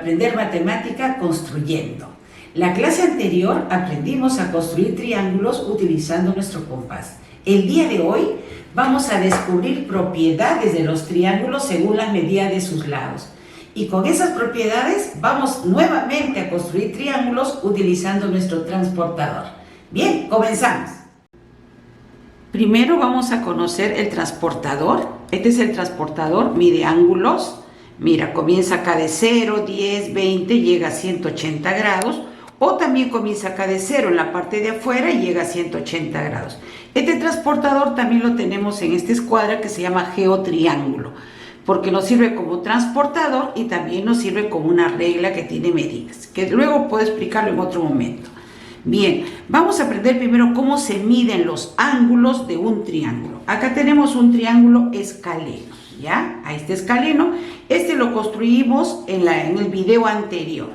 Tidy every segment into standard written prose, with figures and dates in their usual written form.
aprender matemática construyendo. La clase anterior aprendimos a construir triángulos utilizando nuestro compás. El día de hoy vamos a descubrir propiedades de los triángulos según la medida de sus lados. Y con esas propiedades vamos nuevamente a construir triángulos utilizando nuestro transportador. Bien, comenzamos. Primero vamos a conocer el transportador. Este es el transportador, mide ángulos. Mira, comienza acá de 0, 10, 20, llega a 180 grados. O también comienza acá de 0 en la parte de afuera y llega a 180 grados. Este transportador también lo tenemos en esta escuadra que se llama geotriángulo, porque nos sirve como transportador y también nos sirve como una regla que tiene medidas, que luego puedo explicarlo en otro momento. Bien, vamos a aprender primero cómo se miden los ángulos de un triángulo. Acá tenemos un triángulo escaleno, ¿ya? Ahí está escaleno. Este lo construimos en el video anterior.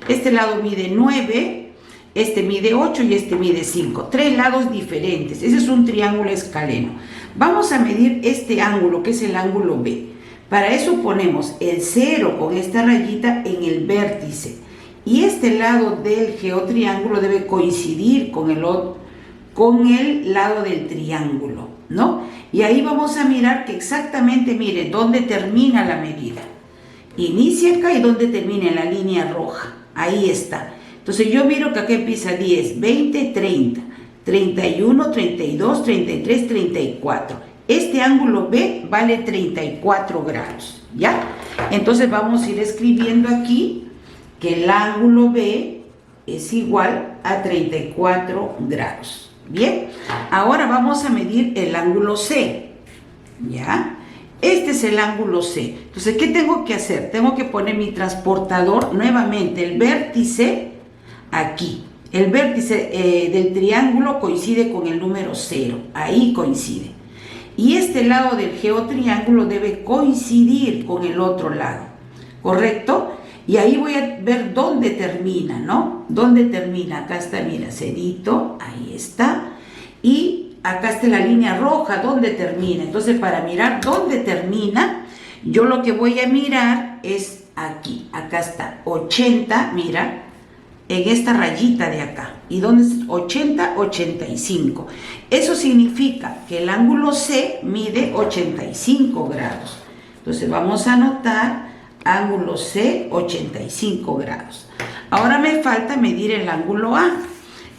Este lado mide 9, este mide 8 y este mide 5. Tres lados diferentes. Ese es un triángulo escaleno. Vamos a medir este ángulo, que es el ángulo B. Para eso ponemos el 0 con esta rayita en el vértice. Y este lado del geotriángulo debe coincidir con el lado del triángulo, ¿no? Y ahí vamos a mirar que exactamente, mire, dónde termina la medida. Inicia acá y dónde termina en la línea roja. Ahí está. Entonces yo miro que acá empieza 10, 20, 30, 31, 32, 33, 34. Este ángulo B vale 34 grados, ¿ya? Entonces vamos a ir escribiendo aquí que el ángulo B es igual a 34 grados. Bien, ahora vamos a medir el ángulo C, ¿ya? Este es el ángulo C. Entonces, ¿qué tengo que hacer? Tengo que poner mi transportador nuevamente, el vértice aquí. El vértice del triángulo coincide con el número 0, ahí coincide. Y este lado del geotriángulo debe coincidir con el otro lado, ¿correcto? Y ahí voy a ver dónde termina, ¿no? ¿Dónde termina? Acá está, mira, cerito, ahí está. Y acá está la línea roja, ¿dónde termina? Entonces, para mirar dónde termina, yo lo que voy a mirar es aquí. Acá está, 80, mira, en esta rayita de acá. ¿Y dónde es? 80, 85. Eso significa que el ángulo C mide 85 grados. Entonces, vamos a anotar ángulo C, 85 grados. Ahora me falta medir el ángulo A.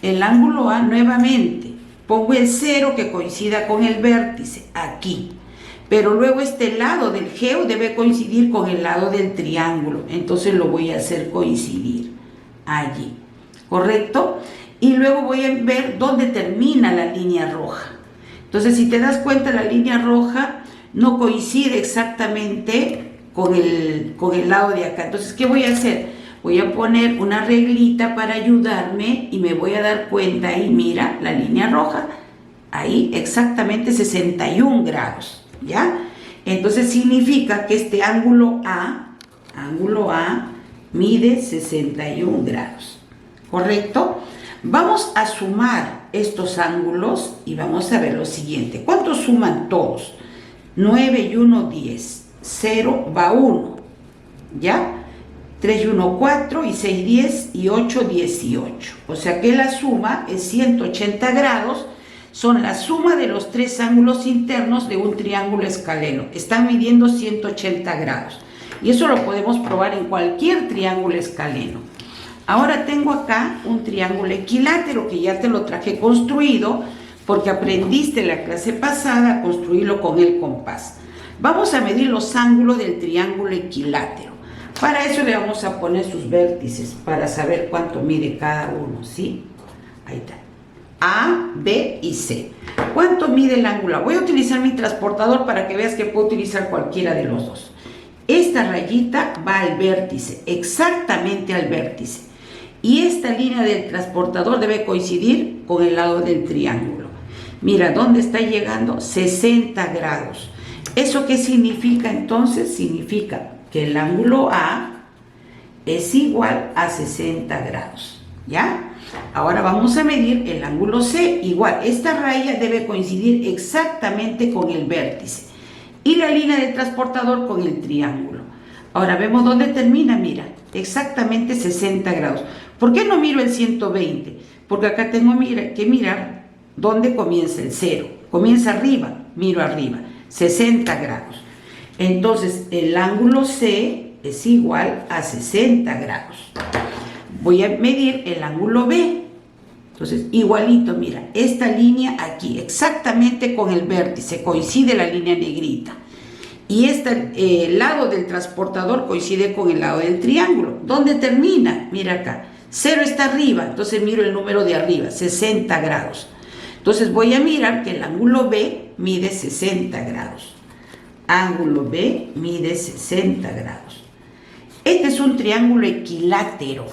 El ángulo A, nuevamente, pongo el 0 que coincida con el vértice, aquí. Pero luego este lado del geo debe coincidir con el lado del triángulo. Entonces lo voy a hacer coincidir allí, ¿correcto? Y luego voy a ver dónde termina la línea roja. Entonces, si te das cuenta, la línea roja no coincide exactamente con el lado de acá. Entonces, ¿qué voy a hacer? Voy a poner una reglita para ayudarme y me voy a dar cuenta ahí, mira, la línea roja, ahí exactamente 61 grados, ¿ya? Entonces significa que este ángulo A mide 61 grados, ¿correcto? Vamos a sumar estos ángulos y vamos a ver lo siguiente. ¿Cuántos suman todos? 9 y 1, 10. 0 va 1, ¿ya? 3 y 1, 4, y 6, 10, y 8, 18. O sea que la suma es 180 grados, son la suma de los tres ángulos internos de un triángulo escaleno. Están midiendo 180 grados. Y eso lo podemos probar en cualquier triángulo escaleno. Ahora tengo acá un triángulo equilátero que ya te lo traje construido porque aprendiste en la clase pasada a construirlo con el compás. Vamos a medir los ángulos del triángulo equilátero. Para eso le vamos a poner sus vértices para saber cuánto mide cada uno, ¿sí? Ahí está. A, B y C. ¿Cuánto mide el ángulo? Voy a utilizar mi transportador para que veas que puedo utilizar cualquiera de los dos. Esta rayita va al vértice, exactamente al vértice. Y esta línea del transportador debe coincidir con el lado del triángulo. Mira, ¿dónde está llegando? 60 grados. ¿Eso qué significa entonces? Significa que el ángulo A es igual a 60 grados, ¿ya? Ahora vamos a medir el ángulo C. Igual, esta raya debe coincidir exactamente con el vértice y la línea del transportador con el triángulo. Ahora vemos dónde termina, mira, exactamente 60 grados. ¿Por qué no miro el 120? Porque acá tengo que mirar dónde comienza el 0. Comienza arriba, miro arriba, 60 grados. Entonces el ángulo C es igual a 60 grados. Voy a medir el ángulo B. Entonces, igualito, mira, esta línea aquí, exactamente con el vértice, coincide la línea negrita. Y el lado del transportador coincide con el lado del triángulo. ¿Dónde termina? Mira acá, 0 está arriba, entonces miro el número de arriba, 60 grados. Entonces voy a mirar que el ángulo B mide 60 grados. Ángulo B mide 60 grados. Este es un triángulo equilátero.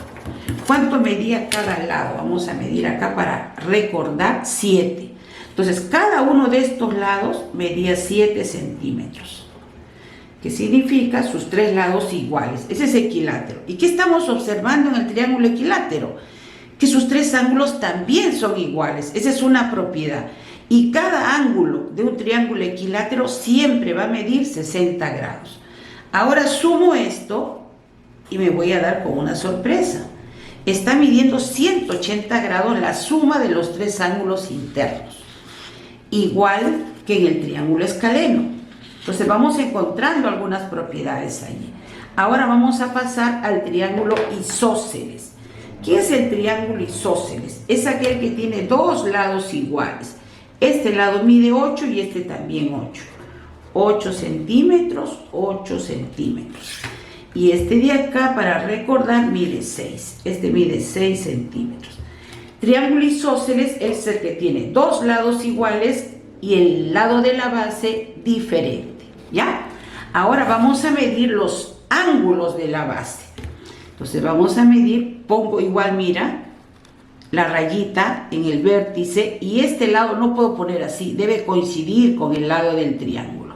¿Cuánto medía cada lado? Vamos a medir acá para recordar 7. Entonces, cada uno de estos lados medía 7 centímetros. ¿Qué significa? Sus 3 lados iguales. Ese es equilátero. ¿Y qué estamos observando en el triángulo equilátero? Que sus 3 ángulos también son iguales. Esa es una propiedad. Y cada ángulo de un triángulo equilátero siempre va a medir 60 grados. Ahora sumo esto y me voy a dar con una sorpresa. Está midiendo 180 grados la suma de los 3 ángulos internos, igual que en el triángulo escaleno. Entonces vamos encontrando algunas propiedades allí. Ahora vamos a pasar al triángulo isósceles. ¿Qué es el triángulo isósceles? Es aquel que tiene 2 lados iguales. Este lado mide 8 y este también 8. 8 centímetros, 8 centímetros. Y este de acá, para recordar, mide 6. Este mide 6 centímetros. Triángulo isósceles es el que tiene 2 lados iguales y el lado de la base diferente. ¿Ya? Ahora vamos a medir los ángulos de la base. Entonces vamos a medir, pongo igual, mira, la rayita en el vértice, y este lado no puedo poner así, debe coincidir con el lado del triángulo.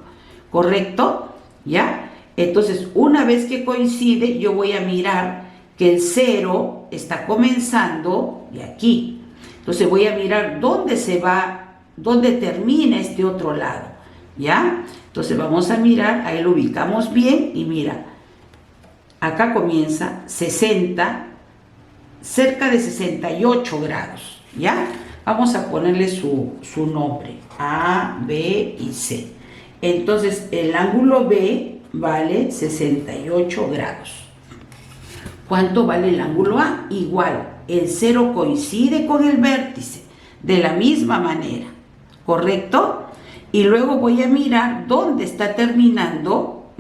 ¿Correcto? ¿Ya? Entonces, una vez que coincide, yo voy a mirar que el 0 está comenzando de aquí. Entonces voy a mirar dónde se va, dónde termina este otro lado. ¿Ya? Entonces vamos a mirar, ahí lo ubicamos bien y mira, acá comienza 60, cerca de 68 grados. ¿Ya? Vamos a ponerle su nombre, A, B y C. Entonces el ángulo B vale 68 grados. ¿Cuánto vale el ángulo A? Igual, el 0 coincide con el vértice, de la misma manera, ¿correcto? Y luego voy a mirar dónde está terminando,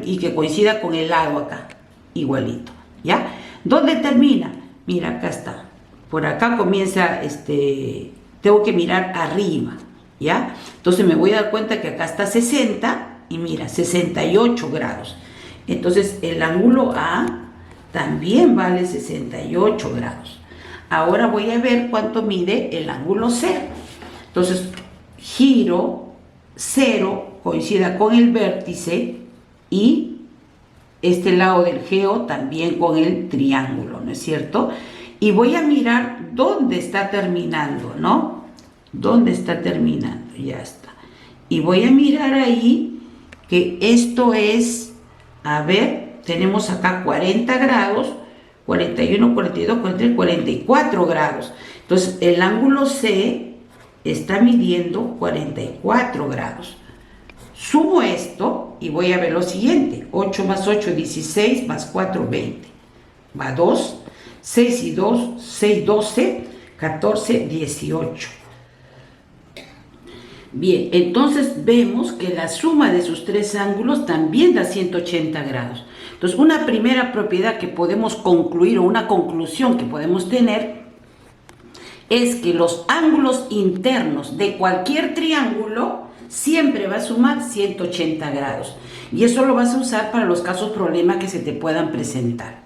y que coincida con el lado acá, igualito, ¿ya? ¿Dónde termina? Mira, acá está. Por acá comienza, tengo que mirar arriba, ¿ya? Entonces me voy a dar cuenta que acá está 60 y mira, 68 grados. Entonces el ángulo A también vale 68 grados. Ahora voy a ver cuánto mide el ángulo C. Entonces giro, 0 coincida con el vértice y este lado del geo también con el triángulo, ¿no es cierto? Y voy a mirar dónde está terminando, ¿no? ¿Dónde está terminando? Ya está. Y voy a mirar ahí que esto es, a ver, tenemos acá 40 grados, 41, 42, 43, 44 grados. Entonces el ángulo C está midiendo 44 grados. Sumo esto y voy a ver lo siguiente. 8 más 8, 16, más 4, 20. Va 2, 6 y 2, 6, 12, 14, 18. Bien, entonces vemos que la suma de sus 3 ángulos también da 180 grados. Entonces, una primera propiedad que podemos concluir, o una conclusión que podemos tener, es que los ángulos internos de cualquier triángulo siempre va a sumar 180 grados. Y eso lo vas a usar para los casos problemas que se te puedan presentar.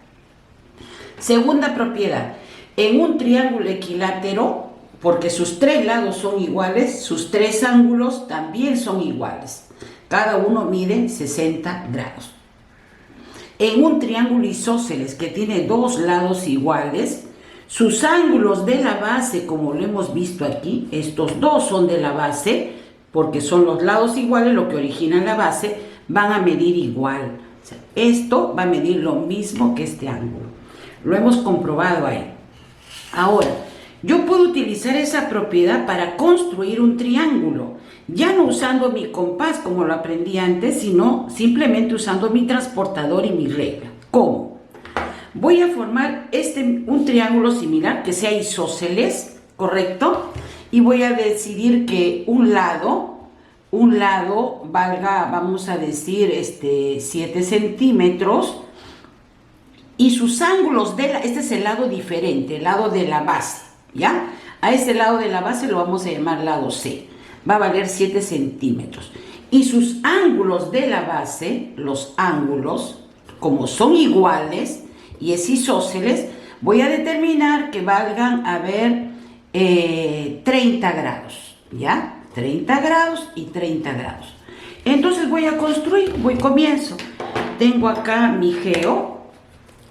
Segunda propiedad, en un triángulo equilátero, porque sus 3 lados son iguales, sus 3 ángulos también son iguales. Cada uno mide 60 grados. En un triángulo isósceles que tiene 2 lados iguales, sus ángulos de la base, como lo hemos visto aquí, estos 2 son de la base, porque son los lados iguales lo que originan la base, van a medir igual. O sea, esto va a medir lo mismo que este ángulo. Lo hemos comprobado ahí. Ahora, yo puedo utilizar esa propiedad para construir un triángulo, ya no usando mi compás como lo aprendí antes, sino simplemente usando mi transportador y mi regla. ¿Cómo? Voy a formar un triángulo similar que sea isósceles, ¿correcto? Y voy a decidir que un lado valga, vamos a decir, 7 centímetros, y sus ángulos este es el lado diferente, el lado de la base, ¿ya? A ese lado de la base lo vamos a llamar lado C, va a valer 7 centímetros. Y sus ángulos de la base, los ángulos, como son iguales y es isósceles, voy a determinar que valgan, 30 grados, ¿ya? 30 grados y 30 grados. Entonces voy a construir, comienzo. Tengo acá mi geo,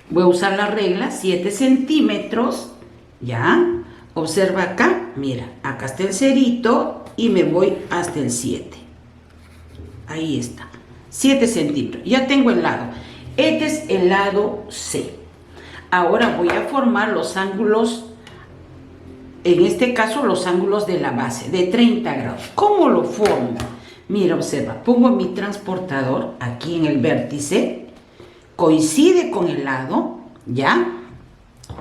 voy a usar la regla, 7 centímetros, ¿ya? Observa acá, mira, acá está el cerito y me voy hasta el 7. Ahí está, 7 centímetros. Ya tengo el lado. Este es el lado C. Ahora voy a formar los ángulos, en este caso los ángulos de la base, de 30 grados. ¿Cómo lo formo? Mira, observa, pongo mi transportador aquí en el vértice, coincide con el lado, ¿ya?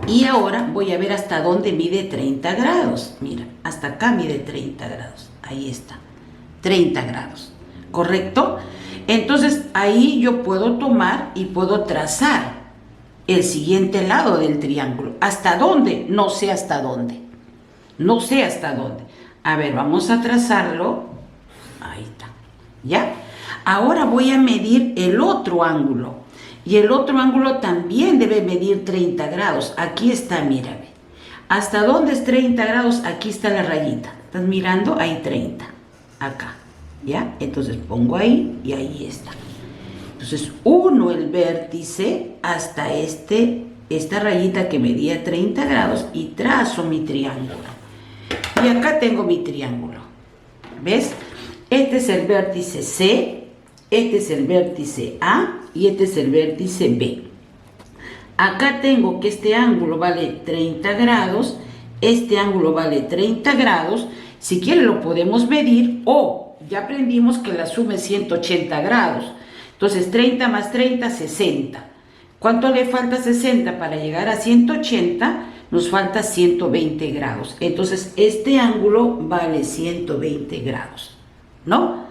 Y ahora voy a ver hasta dónde mide 30 grados. Mira, hasta acá mide 30 grados. Ahí está, 30 grados, ¿correcto? Entonces ahí yo puedo tomar y puedo trazar el siguiente lado del triángulo. ¿Hasta dónde? No sé hasta dónde. No sé hasta dónde. A ver, vamos a trazarlo. Ahí está, ¿ya? Ahora voy a medir el otro ángulo. Y el otro ángulo también debe medir 30 grados. Aquí está, mírame. ¿Hasta dónde es 30 grados? Aquí está la rayita. ¿Estás mirando? Ahí 30. Acá, ¿ya? Entonces pongo ahí y ahí está. Entonces uno el vértice hasta esta rayita que medía 30 grados y trazo mi triángulo. Y acá tengo mi triángulo. ¿Ves? Este es el vértice C, este es el vértice A y este es el vértice B. Acá tengo que este ángulo vale 30 grados, este ángulo vale 30 grados. Si quieren lo podemos medir o ya aprendimos que la suma es 180 grados. Entonces 30 más 30, 60. ¿Cuánto le falta 60 para llegar a 180? Nos falta 120 grados. Entonces este ángulo vale 120 grados, ¿no?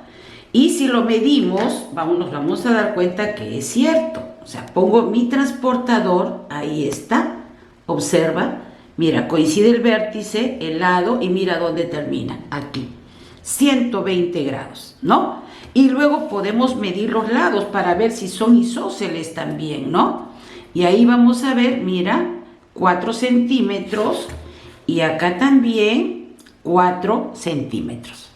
Y si lo medimos, nos vamos a dar cuenta que es cierto. O sea, pongo mi transportador, ahí está, observa, mira, coincide el vértice, el lado, y mira dónde termina, aquí, 120 grados, ¿no? Y luego podemos medir los lados para ver si son isósceles también, ¿no? Y ahí vamos a ver, mira, 4 centímetros, y acá también 4 centímetros,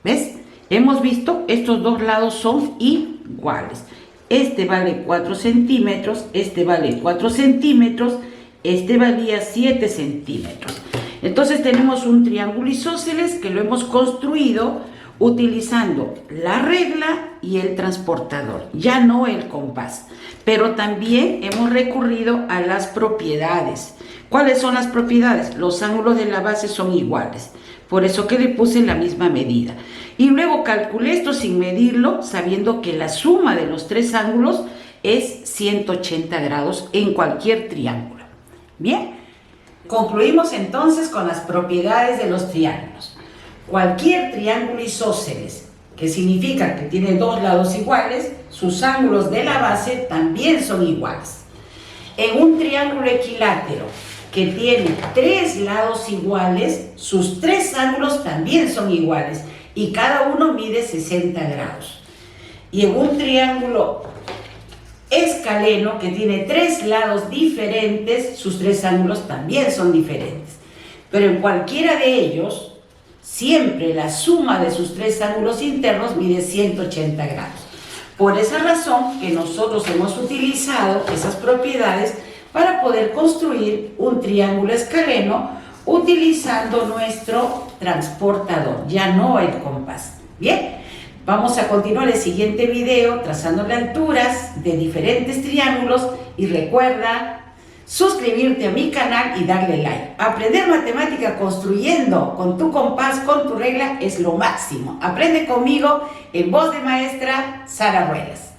¿ves? Hemos visto, estos dos lados son iguales. Este vale 4 centímetros, este vale 4 centímetros, este valía 7 centímetros. Entonces tenemos un triángulo isósceles que lo hemos construido utilizando la regla y el transportador, ya no el compás. Pero también hemos recurrido a las propiedades. ¿Cuáles son las propiedades? Los ángulos de la base son iguales. Por eso que le puse la misma medida. Y luego calculé esto sin medirlo, sabiendo que la suma de los tres ángulos es 180 grados en cualquier triángulo. Bien, concluimos entonces con las propiedades de los triángulos. Cualquier triángulo isósceles, que significa que tiene dos lados iguales, sus ángulos de la base también son iguales. En un triángulo equilátero, que tiene tres lados iguales, sus tres ángulos también son iguales y cada uno mide 60 grados. Y en un triángulo escaleno que tiene tres lados diferentes, sus tres ángulos también son diferentes. Pero en cualquiera de ellos, siempre la suma de sus tres ángulos internos mide 180 grados. Por esa razón que nosotros hemos utilizado esas propiedades para poder construir un triángulo escaleno utilizando nuestro transportador, ya no el compás. Bien, Vamos a continuar el siguiente video trazando las alturas de diferentes triángulos y recuerda suscribirte a mi canal y darle like. Aprender matemática construyendo con tu compás, con tu regla es lo máximo. Aprende conmigo en voz de maestra Sara Ruelas.